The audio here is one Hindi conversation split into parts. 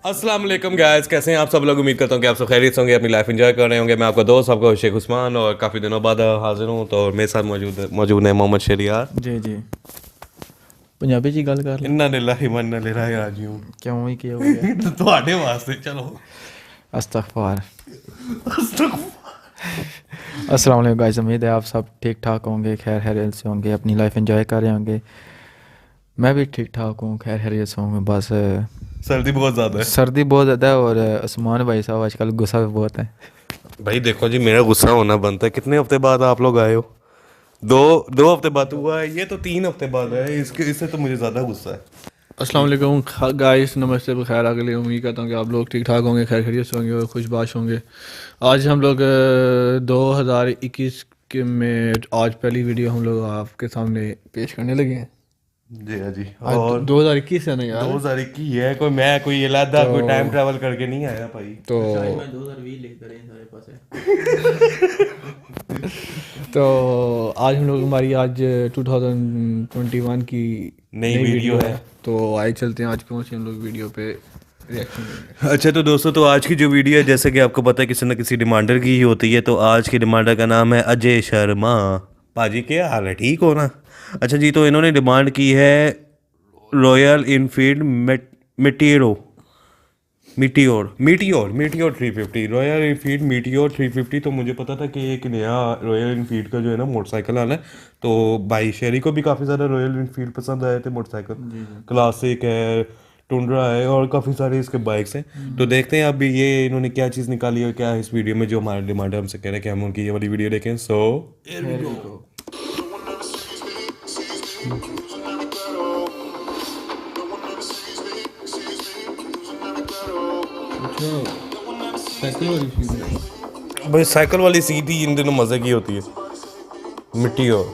अस्सलाम वालेकुम गाइस, कैसे हैं आप सब लोग। उम्मीद करता हूँ कि आप सब खैरियत से होंगे, अपनी लाइफ एंजॉय कर रहे होंगे। मैं आपका दोस्त आपका शेख उस्मान और काफ़ी दिनों बाद हाजिर हूँ। तो मेरे साथ मौजूद है मोहम्मद शरियार। जी जी पंजाबी जी गल कर ले इन्ना लिल्लाहि व इन्ना इलैहि राजिऊन। क्यों ही किया हो गया ਤੁਹਾਡੇ वास्ते चलो। अस्तगफार अस्सलाम वालेकुम गाइस, उम्मीद है आप सब ठीक ठाक होंगे, खैर खैरियत से होंगे, अपनी लाइफ एंजॉय कर रहे होंगे। मैं भी ठीक ठाक हूँ, खैर खैरियत से हूँ। बस सर्दी बहुत ज़्यादा है सर्दी बहुत ज़्यादा है और उस्मान भाई साहब आजकल गुस्सा भी बहुत है। भाई। देखो जी, मेरा गुस्सा होना बनता है। कितने हफ्ते बाद आप लोग आए हो? दो हफ्ते बाद हुआ है, ये तो 3 हफ्ते बाद है। इससे तो मुझे ज़्यादा गुस्सा है। अस्सलाम वालेकुम गाइस, नमस्ते, बखैर अगले। उम्मीद करता हूँ कि आप लोग ठीक ठाक होंगे, खैर खैरियत से होंगे और खुशबाश होंगे। आज हम लोग 2021 के में आज पहली वीडियो हम लोग आपके सामने पेश करने लगे हैं। जी हाँ जी। आज और 2021 है ना यार। 2021 है। कोई अलहदा कोई टाइम ट्रैवल करके नहीं आया भाई। तो मैं 2020 लेकर सारे पास तो आज हम लोग हमारी आज 2021 की नई वीडियो है। तो आए चलते हैं आज कौन सी हम लोग वीडियो पे रिएक्शन देंगे। अच्छा तो दोस्तों, तो आज की जो वीडियो है, जैसे कि आपको पता है किसी न किसी डिमांडर की ही होती है। तो आज की डिमांडर का नाम है अजय शर्मा। पाजी क्या हाल है, ठीक हो ना? अच्छा जी, तो इन्होंने डिमांड की है royal Enfield meteor 350। Royal Enfield meteor 350। तो मुझे पता था कि एक नया रॉयल इनफील्ड का जो है ना मोटरसाइकिल आना है। तो भाई शेरी को भी काफ़ी ज़्यादा रॉयल इनफील्ड पसंद आए थे मोटरसाइकिल। क्लासिक है, टुंड्रा है और काफ़ी सारे इसके बाइक्स हैं। तो देखते हैं अभी ये इन्होंने क्या चीज़ निकाली है क्या है इस वीडियो में, जो हमारे डिमांडर हमसे कह रहे हैं कि हम उनकी ये वाली वीडियो देखें। सो भाई साइकिल वाली सीधी इन दिनों मज़े की होती है। मिट्टी और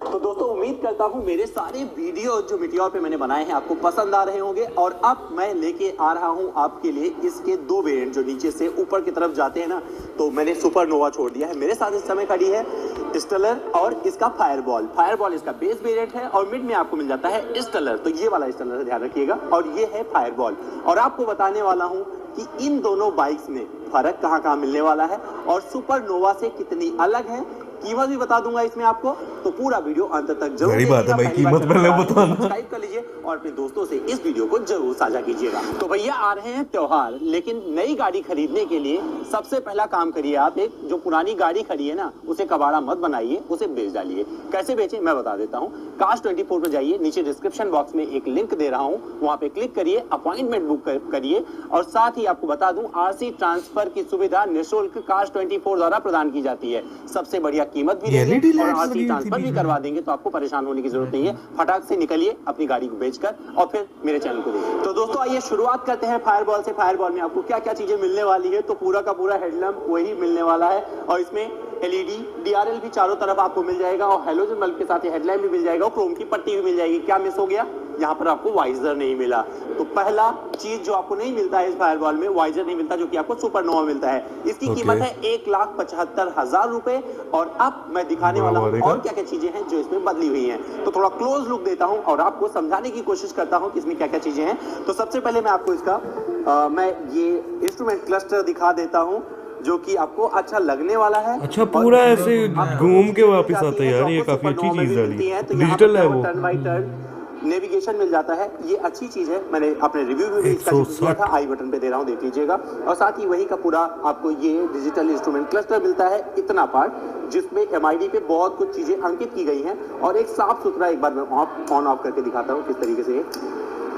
तो दोस्तों, उम्मीद करता हूँ मेरे सारे वीडियो जो मिटियोर पे मैंने बनाए हैं आपको पसंद आ रहे होंगे। और अब मैं लेके आ रहा हूँ आपके लिए इसके दो वेरिएंट जो नीचे से ऊपर की तरफ जाते हैं ना। तो मैंने सुपरनोवा छोड़ दिया है। मेरे साथ इस समय खड़ी है स्टेलर और इसका फायरबॉल इसका बेस वेरिएंट है और मिड में आपको मिल जाता है स्टेलर। तो ये वाला स्टेलर है, ध्यान रखिएगा। और ये है फायरबॉल। और आपको बताने वाला हूँ कि इन दोनों बाइक्स में फर्क कहाँ मिलने वाला है और सुपरनोवा से कितनी अलग है। कीमत भी बता दूंगा इसमें आपको। तो पूरा वीडियो अंत तक जरूर बड़ी बात है भाई, कीमत पहले बताना। सब्सक्राइब कर लीजिए और अपने दोस्तों से इस वीडियो को जरूर साझा कीजिएगा। तो भैया आ रहे हैं त्योहार, लेकिन नई गाड़ी खरीदने के लिए सबसे पहला काम करिए आप, एक जो पुरानी गाड़ी खड़ी है ना उसे कबाड़ा मत बनाइए, उसे बेच डालिए। कैसे बेचें मैं बता देता हूँ। Cars24 पर जाइए, नीचे डिस्क्रिप्शन बॉक्स में एक लिंक दे रहा हूँ, वहां पे क्लिक करिए, अपॉइंटमेंट बुक करिए। और साथ ही आपको बता दूं आरसी ट्रांसफर की सुविधा निःशुल्क Cars24 द्वारा प्रदान की जाती है। सबसे बढ़िया कीमत भी देंगे और आरसी ट्रांसफर भी करवा देंगे। तो आपको परेशान होने की जरूरत नहीं है। फटाक से निकलिए अपनी गाड़ी को बेचकर और फिर मेरे चैनल को देखिए। तो दोस्तों आइए शुरुआत करते हैं फायरबॉल से। फायरबॉल में आपको क्या क्या चीजें मिलने वाली है। तो पूरा का पूरा हेडलैम्प वही मिलने वाला है और इसमें एलईडी डीआरएल भी चारों तरफ आपको मिल जाएगा और हेलोजन बल्ब के साथ ही हेडलाइट भी मिल जाएगा और क्रोम की पट्टी भी मिल जाएगी। क्या मिस हो गया? यहाँ पर आपको वाइजर नहीं मिला। तो पहला चीज जो आपको नहीं मिलता है इस फायरबॉल में, वाइजर नहीं मिलता, जो कि आपको सुपरनोवा मिलता है। इसकी कीमत है 1,75,000 रुपए। और अब मैं दिखाने वाला हूँ और क्या क्या चीजें हैं जो इसमें बदली हुई हैं। तो थोड़ा क्लोज लुक देता हूँ और आपको समझाने की कोशिश करता हूँ कि इसमें क्या क्या चीजें हैं। तो सबसे पहले मैं आपको इसका मैं ये इंस्ट्रूमेंट क्लस्टर दिखा देता हूँ जो कि आपको अच्छा लगने वाला है। अच्छा पूरा ऐसे घूम के वापस आता है यार, ये काफी अच्छी चीज है। डिजिटल है वो, टर्न बाय टर्न नेविगेशन मिल जाता है। ये अच्छी चीज है। मैंने अपने रिव्यू में भी इसका दिया था, आई बटन पे दे रहा हूँ, देख लीजिएगा। और साथ ही वही का पूरा आपको ये डिजिटल इंस्ट्रूमेंट क्लस्टर मिलता है, इतना पार्ट जिसमें एमआईडी पे बहुत कुछ चीजें अंकित की गई हैं। और एक साफ सुथरा, एक बार मैं ऑन ऑफ करके दिखाता हूँ किस तरीके से।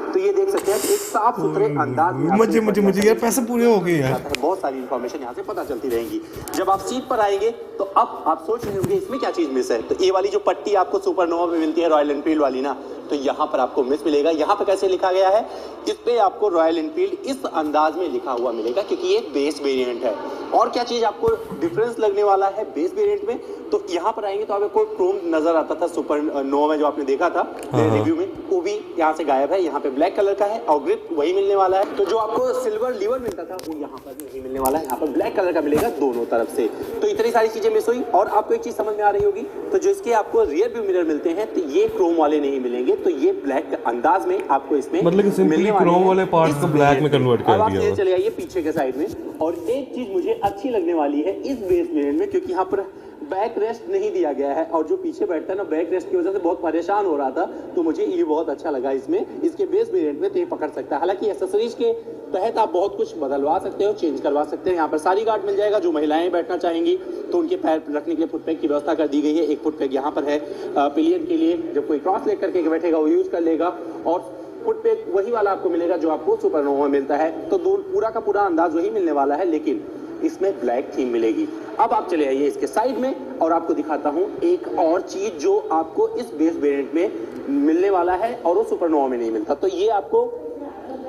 तो ये देख सकते हैं एक साफ सुथरे अंदाज में मुझे यार पैसे पूरे हो गए यार। बहुत सारी इंफॉर्मेशन यहाँ से पता चलती रहेंगी। जब आप सीट पर आएंगे तो अब आप सोच रहे होंगे इसमें क्या चीज मिस है। तो ये वाली जो पट्टी आपको सुपरनोवा में मिलती है रॉयल एनफील्ड वाली ना, तो यहाँ पर आपको मिस मिलेगा। यहाँ पर कैसे लिखा गया है, इस पे आपको रॉयल एनफील्ड इस अंदाज में लिखा हुआ मिलेगा क्योंकि ये बेस वेरिएंट है। और क्या चीज आपको डिफरेंस लगने वाला है बेस वेरिएंट में, तो यहाँ पर आएंगे तो आपको क्रोम नजर आता था सुपरनोवा में जो आपने देखा था मेरे रिव्यू में, वो भी यहाँ से गायब है। यहाँ पे ब्लैक कलर का है और ग्रिप वही मिलने वाला है। तो जो आपको सिल्वर लीवर मिलता था वो यहाँ पर नहीं मिलने वाला है, यहाँ पर ब्लैक कलर का मिलेगा दोनों तरफ से। तो इतनी सारी चीजें मिस हुई। और आपको एक चीज समझ में आ रही होगी, तो जो इसके आपको रियर व्यू मिरर मिलते हैं तो ये क्रोम वाले नहीं मिलेंगे, तो ये ब्लैक अंदाज में आपको इसमें मतलब कि simply मिलने वाले chrome हैं वाले parts इस को black में वेरिएंट convert कर अब आप दिया ये हुआ। चले आइए पीछे के साइड में, और एक चीज मुझे अच्छी लगने वाली है इस बेस वेरिएंट में, क्योंकि यहाँ पर बैक रेस्ट नहीं दिया गया है, और जो पीछे बैठता है ना बैक रेस्ट की वजह से बहुत परेशान हो रहा था, तो मुझे ये बहुत अच्छा लगा इसमें। इसके बेस वेरिएंट में तो ये पकड़ सकता है। हालांकि एसेसरीज के तहत आप बहुत कुछ बदलवा सकते हो, चेंज करवा सकते हैं। यहाँ पर सारी गार्ड मिल जाएगा। जो महिलाएं बैठना चाहेंगी तो उनके पैर रखने के लिए फुटपैग की व्यवस्था कर दी गई है। एक फुटपैग यहाँ पर है पिलियन के लिए, जब कोई क्रॉस लेग करके बैठेगा वो यूज कर लेगा, और फुटपैग वही वाला आपको मिलेगा जो आपको सुपरनोवा में मिलता है। तो पूरा का पूरा अंदाज वही मिलने वाला है, लेकिन इसमें ब्लैक थीम मिलेगी। अब आप चले आइए इसके साइड में और आपको दिखाता हूं एक और चीज जो आपको इस बेस वेरिएंट में मिलने वाला है और वो सुपरनोवा में नहीं मिलता। तो ये आपको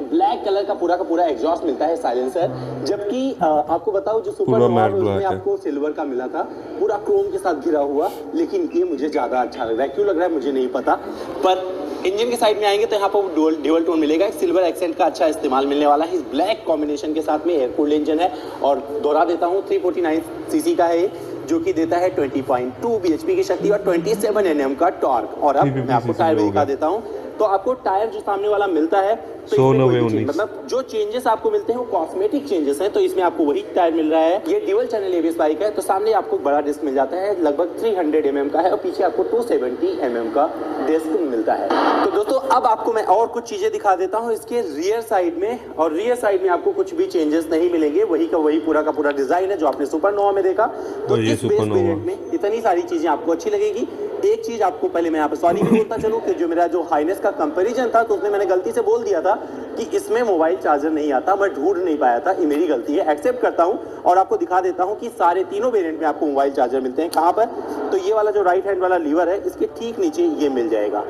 ब्लैक कलर का पूरा एग्जॉस्ट मिलता है, साइलेंसर। जबकि आपको बताऊं जो सुपरनोवा matte में black उसमें है। आपको सिल्वर का मिला था, पूरा क्रोम के साथ घिरा हुआ, लेकिन ये मुझे ज्यादा अच्छा लग रहा है। क्यों लग रहा है मुझे नहीं पता, पर इंजन के साइड में आएंगे तो यहाँ पर ड्यूल टोन मिलेगा। एक सिल्वर एक्सेंट का अच्छा इस्तेमाल मिलने वाला है इस ब्लैक कॉम्बिनेशन के साथ में। एयर कूल्ड इंजन है, और दोहरा देता हूँ 349 सीसी का है, जो कि देता है 20.2 bhp की शक्ति और 27 Nm का टॉर्क। और अब मैं आपको 350 टायर भी होगा। दिखा देता हूँ। तो आपको टायर जो सामने वाला मिलता है, तो 100, इसमें कोई 90, भी चीज- 19। मतलब जो चेंजेस आपको मिलते हैं वो कॉस्मेटिक चेंजेस हैं। तो इसमें आपको वही टायर मिल रहा है। ये ड्यूल चैनल एबीएस बाइक है, तो सामने आपको बड़ा डिस्क मिल जाता है, लगभग 300 mm का है, और पीछे आपको 270 mm का डिस्क मिलता है। तो दोस्तों अब आपको मैं और कुछ चीजें दिखा देता हूँ इसके रियर साइड में, और रियर साइड में आपको कुछ भी चेंजेस नहीं मिलेंगे। वही का वही पूरा का पूरा डिजाइन है जो आपने सुपरनोवा में देखा। तो और ये इस बेस सुपरनोवा। वेरिएंट में इतनी सारी चीजें आपको अच्छी लगेगी। एक चीज आपको पहले मैं यहाँ पर सॉरी भी बोलता चलूं कि जो मेरा जो हाईनेस का कंपैरिजन था, तो उसने मैंने गलती से बोल दिया था कि इसमें मोबाइल चार्जर नहीं आता, मैं ढूंढ नहीं पाया था, ये मेरी गलती है, एक्सेप्ट करता हूं। और आपको दिखा देता हूं कि सारे तीनों वेरिएंट में आपको मोबाइल चार्जर मिलते हैं। कहां पर? तो ये वाला जो राइट हैंड वाला लीवर है, इसके ठीक नीचे ये मिल जाएगा,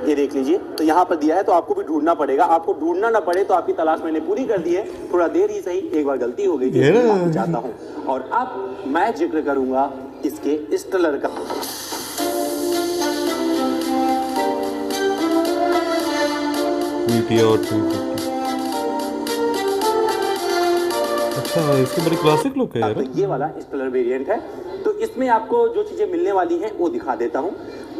ये देख लीजिए। तो यहाँ पर दिया है, तो आपको भी ढूंढना पड़ेगा। आपको ढूंढना ना पड़े तो आपकी तलाश मैंने पूरी कर दी है, थोड़ा देर ही सही, एक बार गलती हो गई थी, इसलिए माफी चाहता हूँ। और अब मैं जिक्र करूंगा इसके स्टेलर का। मीटियोर 350। अच्छा, इसकी बड़ी क्लासिक लुक है यार। तो ये वाला स्टेलर वेरिएंट है। तो इसमें आपको जो चीजें मिलने वाली हैं वो दिखा देता हूं।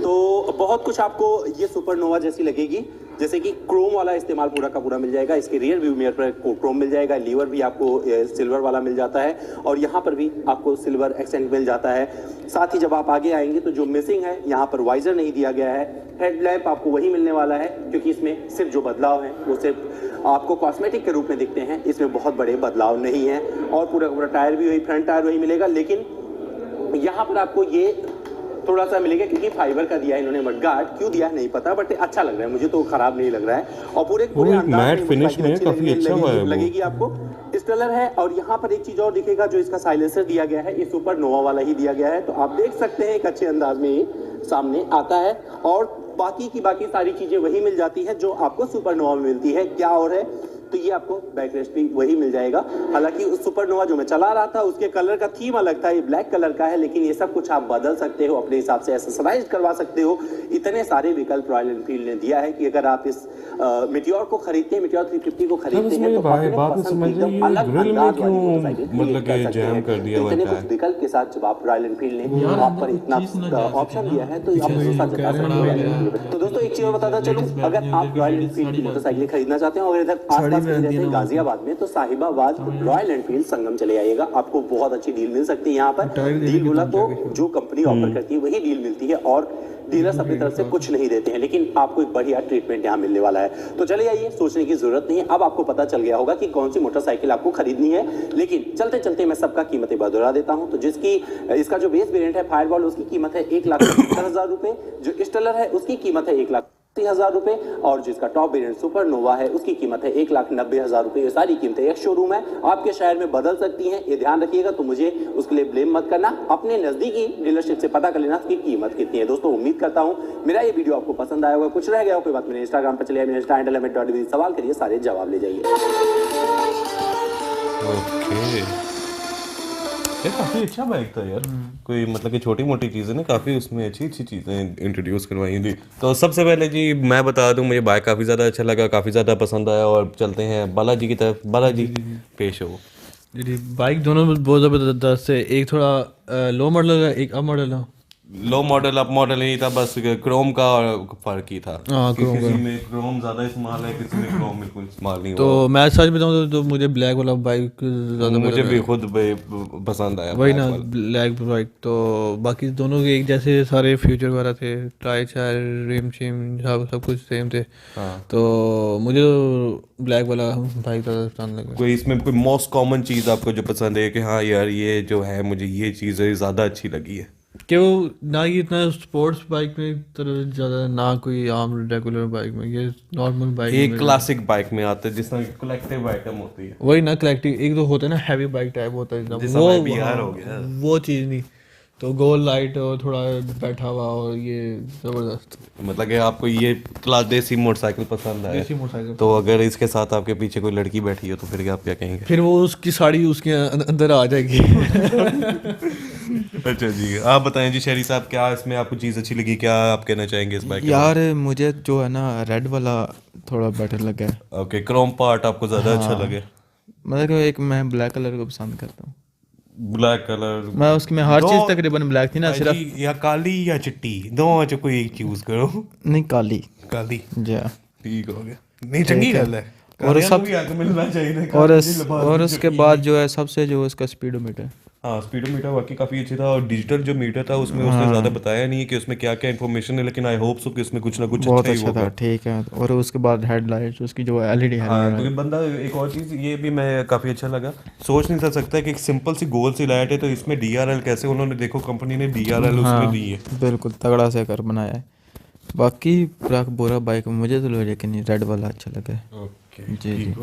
तो बहुत कुछ आपको ये सुपरनोवा जैसी लगेगी, जैसे कि क्रोम वाला इस्तेमाल पूरा का पूरा मिल जाएगा। इसके रियर व्यू मिरर पर क्रोम मिल जाएगा, लीवर भी आपको सिल्वर वाला मिल जाता है, और यहाँ पर भी आपको सिल्वर एक्सेंट मिल जाता है। साथ ही जब आप आगे आएंगे तो जो मिसिंग है, यहाँ पर वाइजर नहीं दिया गया है। हेडलैम्प आपको वही मिलने वाला है, क्योंकि इसमें सिर्फ जो बदलाव है वो सिर्फ आपको कॉस्मेटिक के रूप में दिखते हैं, इसमें बहुत बड़े बदलाव नहीं है। और पूरा का पूरा टायर भी वही, फ्रंट टायर वही मिलेगा, लेकिन यहाँ पर आपको ये थोड़ा सा मिलेगा, क्योंकि फाइबर का दिया है इन्होंने मडगार्ड। क्यों दिया है नहीं पता, बट अच्छा लग रहा है, मुझे तो खराब नहीं लग रहा है। और पूरे अंदाज मैट में फिनिश में अच्छी काफी अच्छा हुआ है वो। लगेगी आपको। स्टेलर है, और यहाँ पर एक चीज और दिखेगा, जो इसका साइलेंसर दिया गया है, ये सुपरनोवा वाला ही दिया गया है। तो आप देख सकते हैं एक अच्छे अंदाज में ये सामने आता है, और बाकी सारी चीजें वही मिल जाती है जो आपको सुपरनोवा में मिलती है। क्या और है, तो ये आपको बैक रेस्ट भी वही मिल जाएगा। हालांकि उस सुपरनोवा जो मैं चला रहा था उसके कलर का थीम अलग था, ये ब्लैक कलर का है, लेकिन ये सब कुछ आप बदल सकते हो, अपने हिसाब से एक्सेसराइज करवा सकते हो। इतने सारे विकल्प रॉयल एनफील्ड ने दिया है कि अगर आप इस मिटियोर को खरीदते हैं, मिटियोर 350 को खरीदते हैं, तो अपने बात में पसंद समझ की एकदम रही है, अलग ग्रिल में अंदाज वाली क्यों मोटरसाइकिल मतलब कर कि सकते जैम हैं। कर दिया तो हुआ इतने है। कुछ विकल्प के साथ जब आप रॉयल एनफील्ड ने आप पर इतना ऑप्शन दिया है, तो आप भरोसा जता सकते हो। तो दोस्तों एक चीज और बताता चलूं, अगर आप रॉयल एनफील्ड की मोटरसाइकिल खरीदना चाहते हो, अगर इधर आसपास में रहते हैं गाजियाबाद में, तो साहिबाबाद रॉयल एनफील्ड संगम चले आइएगा, आपको बहुत अच्छी डील मिल सकती है। यहाँ पर डील बोला तो जो कंपनी ऑफर करती है वही डील मिलती है, और डीलर्स अपनी तरफ से कुछ नहीं देते हैं, लेकिन आपको एक बढ़िया ट्रीटमेंट यहाँ मिलने वाला है। तो चले आइए, सोचने की जरूरत नहीं है, अब आपको पता चल गया होगा कि कौन सी मोटरसाइकिल आपको खरीदनी है। लेकिन चलते चलते मैं सबका कीमतें बदला देता हूँ। तो जिसकी इसका जो बेस वेरिएंट है फायरबॉल, उसकी कीमत है 1,70,000 रुपए। जो स्टेलर है उसकी कीमत है 1,80,000 रुपए, और जिसका टॉप वेरिएंट सुपरनोवा है उसकी कीमत है 1,90,000 रुपए। ये सारी कीमतें एक शोरूम है, आपके शहर में बदल सकती हैं, ये ध्यान रखिएगा। तो मुझे उसके लिए ब्लेम मत करना, अपने नजदीकी डीलरशिप से पता कर लेना उसकी कीमत कितनी है। दोस्तों उम्मीद करता हूं मेरा ये वीडियो आपको पसंद आया होगा। कुछ रह गया हो कोई बात, मेरे इंस्टाग्राम पर चलिए, मेरे इंस्टा हैंडल है सवाल करिए, सारे जवाब ले जाइए। ओके, ये काफी अच्छा बाइक था यार। कोई मतलब कि छोटी मोटी चीजें ना, काफी उसमें अच्छी चीजें इंट्रोड्यूस करवाई थी। तो सबसे पहले जी मैं बता दूं, मुझे बाइक काफी ज्यादा अच्छा लगा, काफी ज्यादा पसंद आया। और चलते हैं बालाजी की तरफ। बालाजी पेश हो। जी बाइक दोनों बहुत ज़बरदस्त है। एक थोड़ा लो मॉडल है, एक अब मॉडल है। लो मॉडल अप मॉडल नहीं था, बस क्रोम का फर्क ही था। हाँ, कि क्रोम किसी का। में क्रोम ज़्यादा इस्तेमाल है, किसी में क्रोम बिल्कुल इस्तेमाल नहीं तो हुआ। मैं सच बताऊँ तो मुझे ब्लैक वाला बाइक ज़्यादा मुझे बेहतर भी है। खुद पसंद आया वही ब्लैक ना, वाला। ब्लैक बाइक तो बाकी दोनों के एक जैसे सारे फ्यूचर वगैरह थे, टायर शायर रिम शिम सब कुछ सेम थे। हाँ, तो मुझे तो ब्लैक वाला बाइक ज़्यादा पसंद लगा। कोई इसमें कोई मोस्ट कॉमन चीज़ आपको जो पसंद है कि हाँ यार ये जो है मुझे ये चीज़ है ज़्यादा अच्छी लगी है? कि वो ना ये इतना स्पोर्ट्स बाइक में तरह ज़्यादा, ना कोई आम रेगुलर बाइक में, ये नॉर्मल बाइक एक में। क्लासिक बाइक में आता है जिसमें कलेक्टिव आइटम होती है। वही ना कलेक्टिव, एक तो होता है ना हैवी बाइक टाइप होता है एकदम, जैसा वो YBR हाँ, हो गया। वो चीज़ नहीं। तो गोल लाइट और थोड़ा बैठा हुआ और ये ज़बरदस्त मतलब कि आपको ये क्लास देसी मोटरसाइकिल पसंद है, देसी मोटरसाइकिल। तो अगर इसके साथ आपके पीछे कोई लड़की बैठी हो तो फिर आप क्या कहेंगे? फिर वो उसकी साड़ी उसके अंदर आ जाएगी। अच्छा जी, आप बताएं जी शहरी साहब, क्या इसमें आपको चीज़ अच्छी लगी, क्या आप कहना चाहेंगे इस बाइक के यार मुझे जो है ना रेड वाला थोड़ा बेटर लगा है। बारे में? ओके, क्रोम पार्ट आपको ज़्यादा अच्छा लगे? मतलब कि एक मैं ब्लैक कलर को पसंद करता हूँ। ब्लैक कलर मैं उसकी में हर चीज़ तकरीबन ब्लैक थी ना, सिर्फ जी, या काली या चिट्टी, दो में से कोई एक चूज करो। नहीं काली। काली जी हाँ। ठीक हो गया, नहीं चंगी गल है। और कालियां सब को भी हक मिलना चाहिए ना, और काली जी लिबास और भी उसके जो बाद जो है सबसे जो उसका स्पीडोमीटर, हाँ स्पीडोमीटर वाकई काफ़ी अच्छी था, और डिजिटल जो मीटर था उसमें उसने ज़्यादा बताया नहीं है कि उसमें क्या क्या इन्फॉर्मेशन है, लेकिन आई होप सो कि उसमें कुछ ना कुछ बहुत अच्छा ही अच्छा था। होगा। ठीक है। और उसके बाद हेडलाइट्स उसकी जो एलईडी हाँ, है। क्योंकि बंदा एक और चीज़ ये भी मैं काफ़ी अच्छा लगा, सोच नहीं सकता कि एक सिंपल सी गोल सी लाइट है तो इसमें DRL कैसे उन्होंने, देखो कंपनी ने DRL उसमें हाँ दी है। बिल्कुल तगड़ा से कर बनाया है। बाकी पूरा बुरा बाइक मुझे तो लेकिन रेड वाला अच्छा लगा है। ओके, जी जी।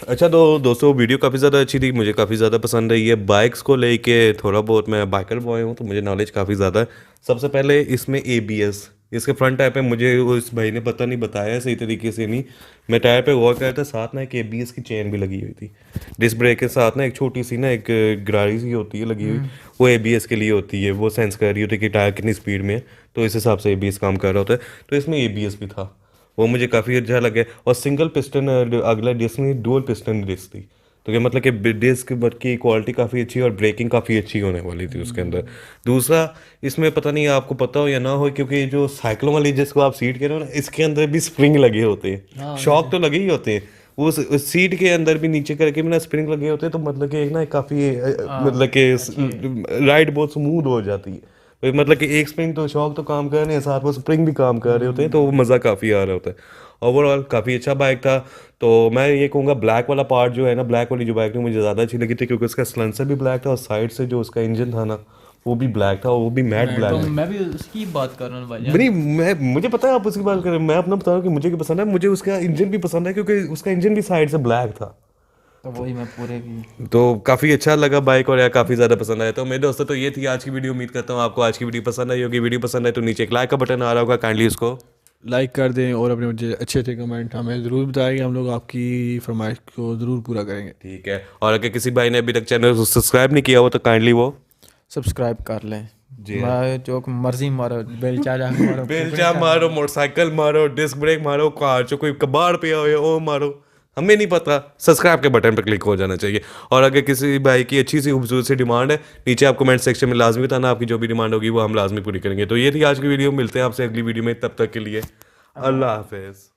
अच्छा तो दोस्तों वीडियो काफ़ी ज़्यादा अच्छी थी, मुझे काफ़ी ज़्यादा पसंद आई है। बाइक्स को लेके थोड़ा बहुत, मैं बाइकर बॉय हूँ तो मुझे नॉलेज काफ़ी ज़्यादा है। सबसे पहले इसमें ABS, इसके फ्रंट टायर पे मुझे उस भाई ने पता नहीं बताया सही तरीके से नहीं, मैं टायर पे गौर कर रहा था, साथ ना एक ABS की चेन भी लगी हुई थी। डिस्क ब्रेक के साथ ना एक छोटी सी ना एक गरारी सी होती है लगी हुई, वो ABS के लिए होती है, वो सेंस कर रही होती है कि टायर कितनी स्पीड में है, तो इस हिसाब से ABS काम कर रहा होता है। तो इसमें ABS भी था, वो मुझे काफ़ी अच्छा लगा। और सिंगल पिस्टन अगला डिस्क नहीं, डुअल पिस्टन डिस्क थी, तो क्या मतलब कि डिस्क की क्वालिटी काफ़ी अच्छी और ब्रेकिंग काफ़ी अच्छी होने वाली थी उसके अंदर। दूसरा, इसमें पता नहीं आपको पता हो या ना हो, क्योंकि जो साइकिलों वाली जिसको आप सीट कह रहे हो ना, इसके अंदर भी स्प्रिंग लगे होते हैं। शॉक तो लगे ही होते हैं, उस सीट के अंदर भी नीचे करके भी ना स्प्रिंग लगे होते हैं, तो मतलब कि एक ना काफ़ी मतलब कि राइड बहुत स्मूथ हो जाती है। तो मतलब कि एक स्प्रिंग तो शॉक तो काम कर रहे हैं, साथ में स्प्रिंग भी काम कर रहे होते हैं, तो वो मज़ा काफ़ी आ रहा होता है। ओवरऑल काफ़ी अच्छा बाइक था। तो मैं ये कहूँगा ब्लैक वाला पार्ट जो है ना, ब्लैक वाली जो बाइक थी मुझे ज़्यादा अच्छी लगी थी, क्योंकि उसका सलेंसर भी ब्लैक था और साइड से जो उसका इंजन था ना वो भी ब्लैक था, वो भी मैट ब्लैक था। मैं भी उसकी बात कर रहा हूँ भाई। नहीं, मैं मुझे पता है आप उसकी बात करें, मैं अपना बता रहा हूँ कि मुझे क्या पसंद है, मुझे उसका इंजन भी पसंद है, क्योंकि उसका इंजन भी साइड से ब्लैक था। तो वही मैं पूरे की तो काफ़ी अच्छा लगा बाइक, और यार काफ़ी ज़्यादा पसंद आया। तो मेरे दोस्तों तो ये थी आज की वीडियो, उम्मीद करता हूँ आपको आज की वीडियो पसंद आई होगी। वीडियो पसंद आए तो नीचे एक लाइक का बटन आ रहा होगा, काइंडली उसको लाइक कर दें और अपने मुझे अच्छे अच्छे कमेंट हमें ज़रूर बताएंगे, हम लोग आपकी फरमाइश को ज़रूर पूरा करेंगे। ठीक है। और अगर किसी भाई ने अभी तक चैनल को सब्सक्राइब नहीं किया हो तो काइंडली वो सब्सक्राइब कर लें। जी मैं जो मर्जी मारो, बेलचा जा मारो, बेलचा मारो, मोटरसाइकिल मारो, डिस्क ब्रेक मारो, कार जो कोई कबाड़ पे हो वो मारो, हमें नहीं पता, सब्सक्राइब के बटन पर क्लिक हो जाना चाहिए। और अगर किसी भाई की अच्छी सी खूबसूरत सी डिमांड है, नीचे आप कमेंट सेक्शन में लाजमी बताना, आपकी जो भी डिमांड होगी वो हम लाजमी पूरी करेंगे। तो ये थी आज की वीडियो, मिलते हैं आपसे अगली वीडियो में, तब तक के लिए अल्लाह हाफिज़।